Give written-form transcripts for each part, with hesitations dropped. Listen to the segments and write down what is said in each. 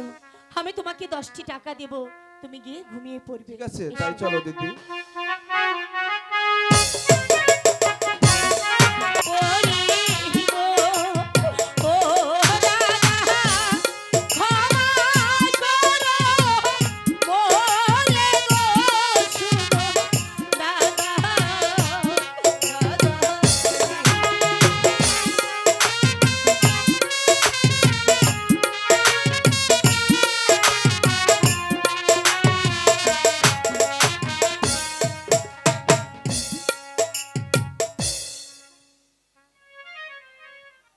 চলো, আমি তোমাকে 10টি টাকা দেব, তুমি গিয়ে ঘুমিয়ে পড়বে। ঠিক আছে, তাই চলো দিদি।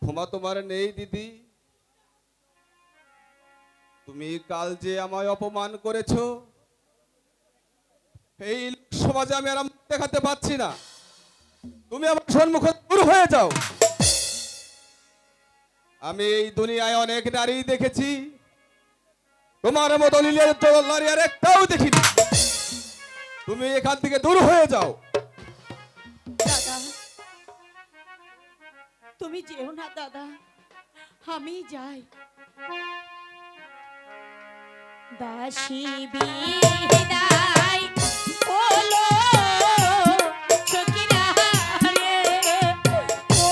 ক্ষমা তোমার নেই দিদি। তুমি কাল যে আমায় অপমান করেছো, এই সমাজে আমি আর মুখ দেখাতে পাচ্ছি না। তুমি আমার সম্মুখে দূর হয়ে যাও। আমি এই দুনিয়ায় অনেক নারী দেখেছি, তোমার মতো লীলের নারী আর একটাও দেখিনি। তুমি এখান থেকে দূর হয়ে যাও। দাদা, তুমি যেও না দাদা, আমি যাই। দাসী বিদায় বলো সখিরা রে, ও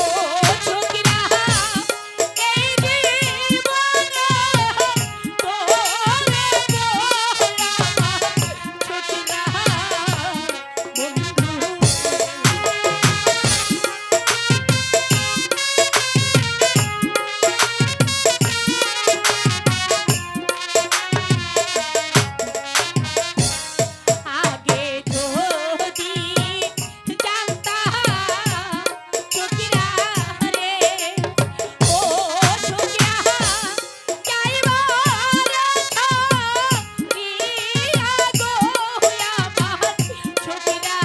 সখিরা, এই জীবনে তোরে গোলাম সখিরা বন্ধু। আগে যদি জানতাম সখিরা রে, ও সখিরা, যাইবার ছাড়িয়া গো আমার সখিরা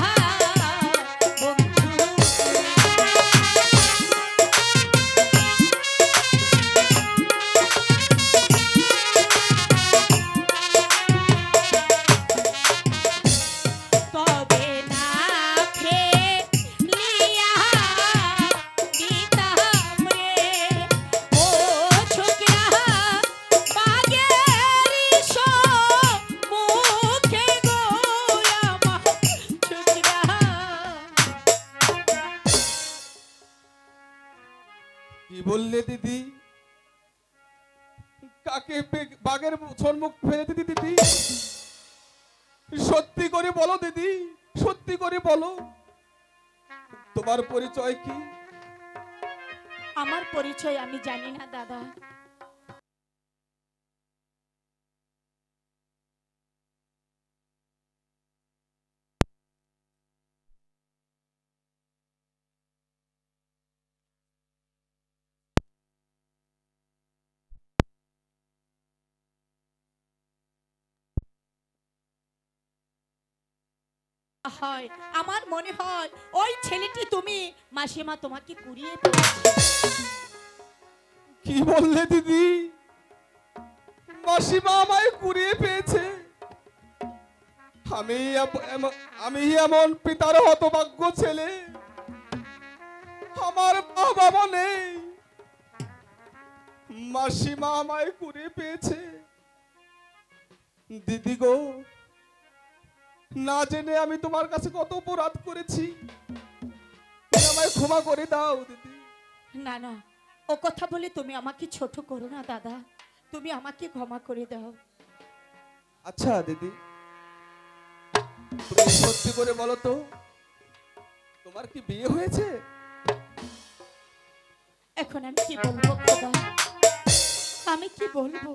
বন্ধু। তবে না ফেলিয়া দিতাম রে, ও সখিরা, বাগের মুখে গো আমার সখিরা। কি বললে দিদি? কাকে বাঘের সম্মুখ ফেলে দিদি? দিদি সত্যি করে বলো দিদি, সত্যি করে বলো, তোমার পরিচয় কি? আমার পরিচয় আমি জানি না দাদা। হয়, আমার মনে হয় ওই ছেলেটি তুমি, মাসিমা তোমাকে কুড়িয়ে পেয়েছে। কি বললে দিদি? মাসিমা আমায় কুড়িয়ে পেয়েছে? আমি এমন পিতার হতভাগ্য ছেলে, আমার বাবা নেই, মাসিমা আমায় কুড়িয়ে পেয়েছে। দিদি গো, না জেনে আমি তোমার কাছে কত অপরাধ করেছি, তুমি আমায় ক্ষমা করে দাও দিদি। না না, ও কথা বলে তুমি আমাকে ছোট করো না দাদা, তুমি আমাকে ক্ষমা করে দাও। আচ্ছা দিদি, তুমি সত্যি করে বলো তো, তোমার কি বিয়ে হয়েছে? এখন আমি কি বলবো খোদা, আমি কি বলবো?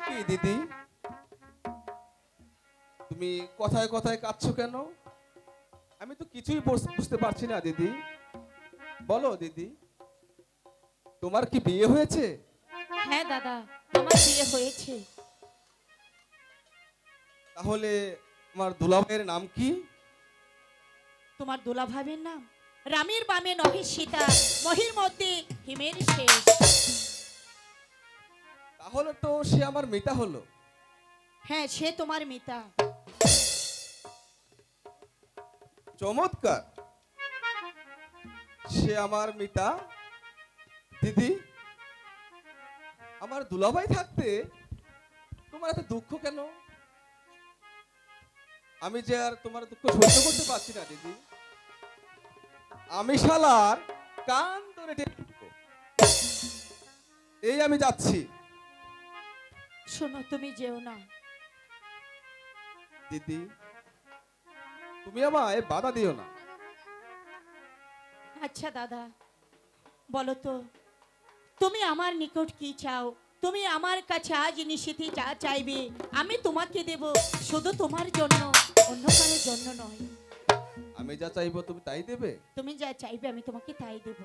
কি দিদি, তুমি কথায় কথায় কাঁদছো কেন? আমি তো কিছুই বুঝতে পারছি না দিদি। বলো দিদি, তোমার কি বিয়ে হয়েছে? হ্যাঁ দাদা, আমার বিয়ে হয়েছে। তাহলে আমার দুলাভাইয়ের নাম কি? তোমার দুলাভাবের নাম রামের বামে নহে সীতা, মহির মধ্যে হিমের শেষ। তাহলে তো সে আমার মিতা হলো। হ্যাঁ, সে তোমার মিতা। চমৎকার, সে আমার মিতা। দিদি, আমার দুলাভাই থাকতে তোমার এত দুঃখ কেন? আমি যে আর তোমার দুঃখ সহ্য করতে পারছি না দিদি। আমি শালার কান ধরে টেনে দেবো। এই আমি যাচ্ছি। শোনো, তুমি যেও না। দিদি, তুমি আমায় বাধা দিও না। আচ্ছা দাদা, বলো তো, তুমি আমার নিকট কি চাও? তুমি আমার কাছে আজ নিশিতে যা চাইবে আমি তোমাকে দেব, শুধু তোমার জন্য, অন্য কারোর জন্য নয়। আমি যা চাইবো তুমি তাই দেবে? তুমি যা চাইবে আমি তোমাকে তাই দেব।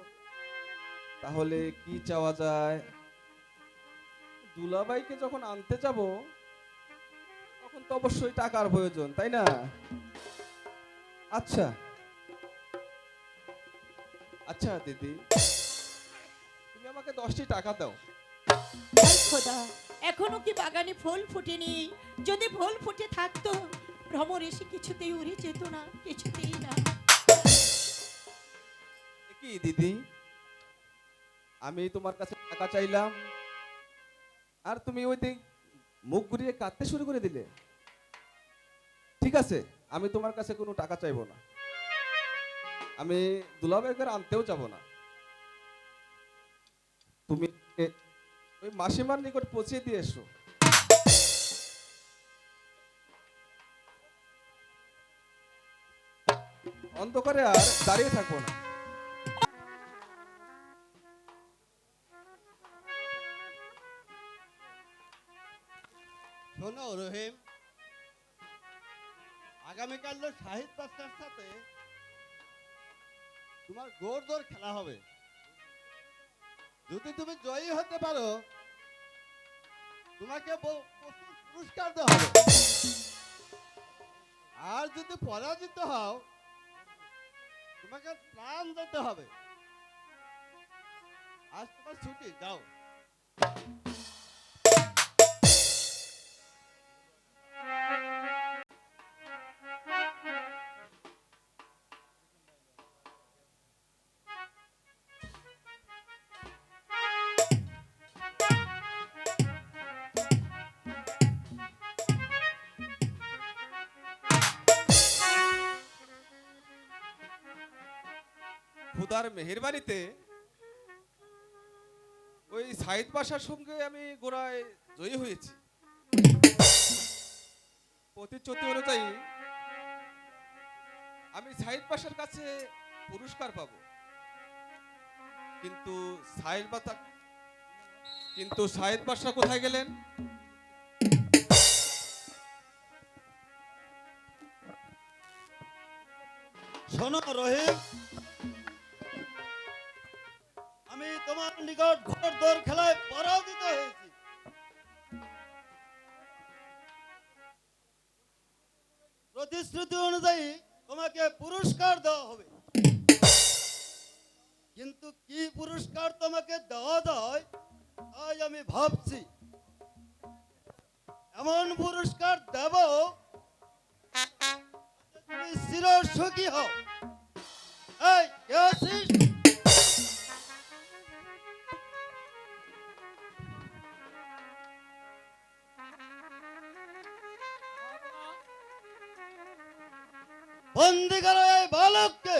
তাহলে কি চাওয়া যায়? দুলাভাইকে যখন আনতে যাব তখন তো অবশ্যই টাকার প্রয়োজন, তাই না? আচ্ছা আচ্ছা দিদি, তুমি আমাকে 10টি টাকা দাও। হায় খোদা, এখনো কি বাগানে ফুল ফুটেনি? যদি ফুল ফুটে থাকতো ভ্রমর এসে কিছুতেই উড়ে যেত না, কিছুতেই না। এ কি দিদি, আমি তোমার কাছে টাকা চাইলাম আর তুমি ওই দিক মুখ ঘুরিয়ে কাঁদতে শুরু করে দিলে। ঠিক আছে, আমি তোমার কাছে কোনো টাকা চাইবো না। আমি দুলাভাইকে আনতেও যাব না। তুমি ওই মাসিমার নিকট পৌঁছে দিয়ে এসো। অন্ধকারে আর দাঁড়িয়ে থাকবো না। শোনো রহিম, আগামীকাল শাহিদ বাচ্চার সাথে তোমার গোড় দৌড় খেলা হবে। যদি তুমি জয়ী হতে পারো তোমাকে প্রচুর পুরস্কার দেওয়া হবে, আর যদি পরাজিত হও তোমাকে প্রাণ দিতে হবে। আজ তোমার ছুটি, যাও। খুদার মেহেরবানিতে ওই সাইদ বাসার সঙ্গে আমি গোড়ায় জয়ী হয়েছি। প্রতিশ্রুতি অনুযায়ী আমি সাইদ বাসার কাছে পুরস্কার পাবো। কিন্তু সাইদ বাসা কোথায় গেলেন? শোনো রহিম, আমি তোমার নিকট ঘর দৌড় খেলায় পরাজিত হয়েছি। প্রতিশ্রুতি অনুযায়ী তোমাকে পুরস্কার দেওয়া হবে, কিন্তু কি পুরস্কার তোমাকে দেওয়া যায় তাই আমি ভাবছি। এমন পুরস্কার দেব তুমি চির সুখী হও। এই কে আছিস? বন্দি করো এই বালককে।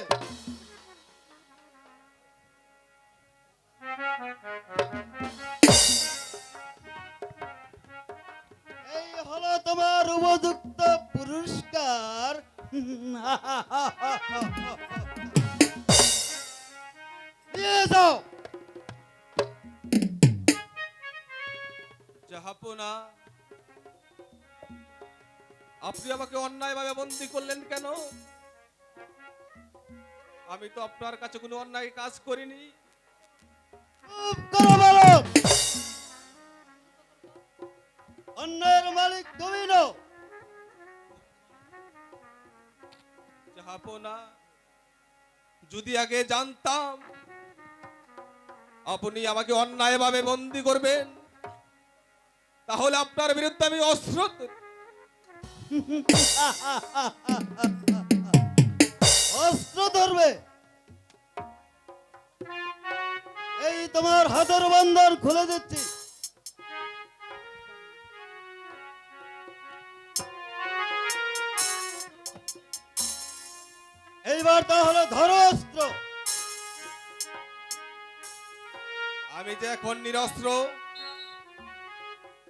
এই হলো তোমার উপযুক্ত পুরস্কার। নিয়ে যাও। জাহাপনা, আপনি আমাকে অন্যায়ভাবে বন্দী করলেন কেন? আমি তো আপনার কাছে কোনো অন্যায় কাজ করিনি। চুপ করো বালক। অন্যায়ের মালিক তুমি নও। জাহাপনা, যদি আগে জানতাম আপনি আমাকে অন্যায়ভাবে বন্দী করবেন তাহলে আপনার বিরুদ্ধে আমি অস্ত্র অস্ত্র ধরবে? এই তোমার হাতের বন্ধন খুলে দিচ্ছি। এবার তাহলে ধরো অস্ত্র। আমি যে এখন নিরস্ত্র,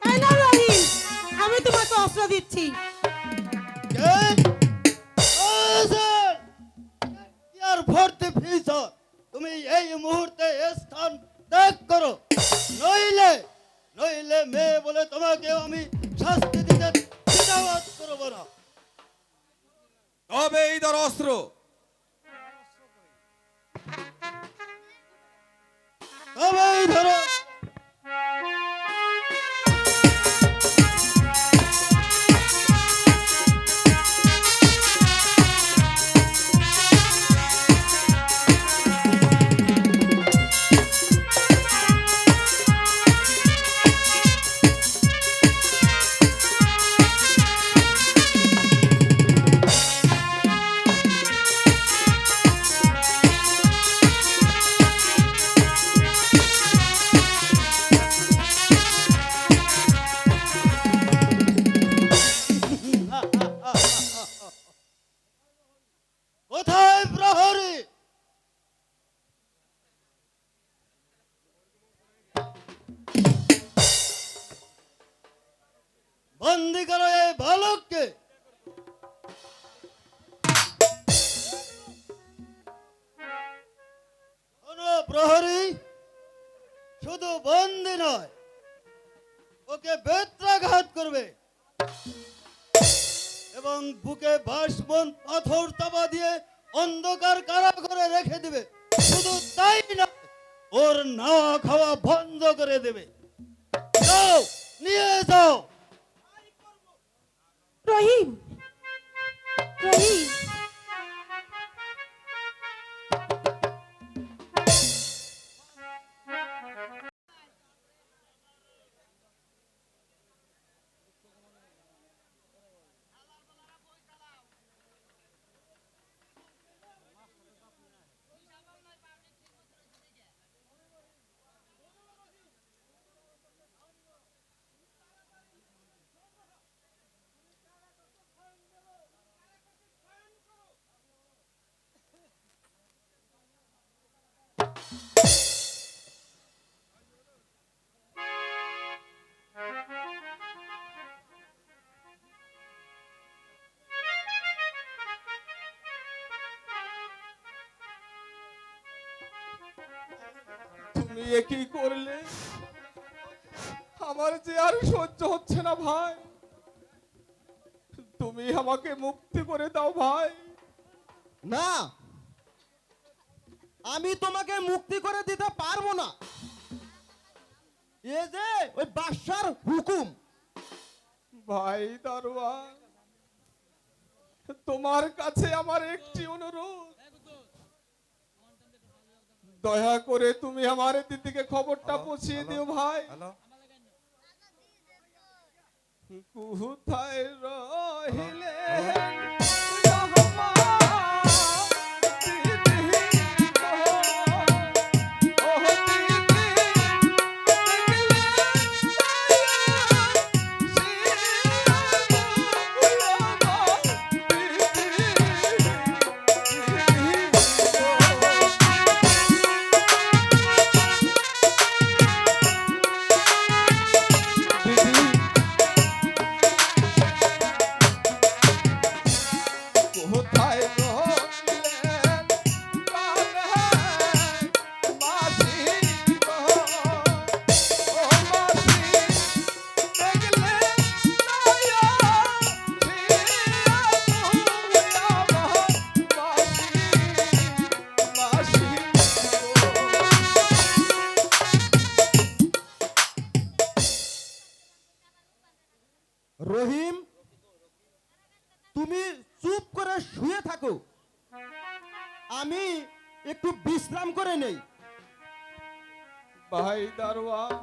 এই নাও রহিম, আমি তোমাকে অস্ত্র দিচ্ছি। কে? ওজন! ইয়ার ভর্তি ফিসর, তুমি এই মুহূর্তে এ স্থান ত্যাগ করো, নইলে নইলে মেয়ে বলে তোমাকে আমি শাস্তি দিতে দ্বিধাবোধ করবো না। তবে এই ধর অস্ত্র। তবেই ধরো। কোথায় প্রহরী? বন্দি করো এই বালককে। শোনো প্রহরী, শুধু বন্দি নয়, ওকে বেত্রাঘাত করবে এবং বুকে বাঁশবন পাথর চাপা দিয়ে অন্ধকার কারাগারে রেখে দিবে। শুধু তাই না, ওর নাওয়া খাওয়া বন্ধ করে দেবে। যাও, নিয়ে যাও। রহিম, রহিম, তুমি এ কি করলে? আমার যে আর সহ্য হচ্ছে না ভাই, তুমি আমাকে মুক্তি করে দাও ভাই। না, আমি তোমাকে মুক্তি করে দিতে পারবো না। এ যে ওই বাদশার হুকুম। ভাই দারোয়ান, তোমার কাছে আমার একটি অনুরোধ, দয়া করে তুমি আমার দিদিকে খবরটা পৌঁছিয়ে দিও ভাই। কোথায় রহিলে রহিম, তুমি চুপ করে শুয়ে থাকো, আমি একটু বিশ্রাম করে নেই। ভাই দারোয়ান,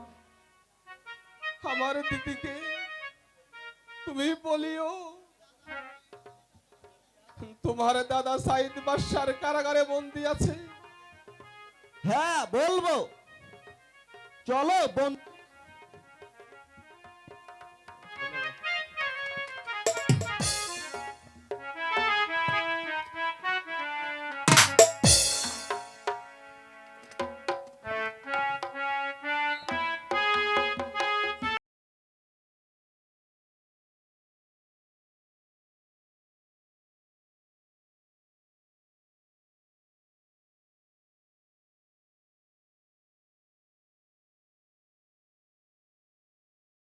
আমার দিদিকে তুমি বলিও তোমার দাদা সাইদ বাদশার কারাগারে বন্দী আছে। হ্যাঁ, বলবো। চলো বন্ধু।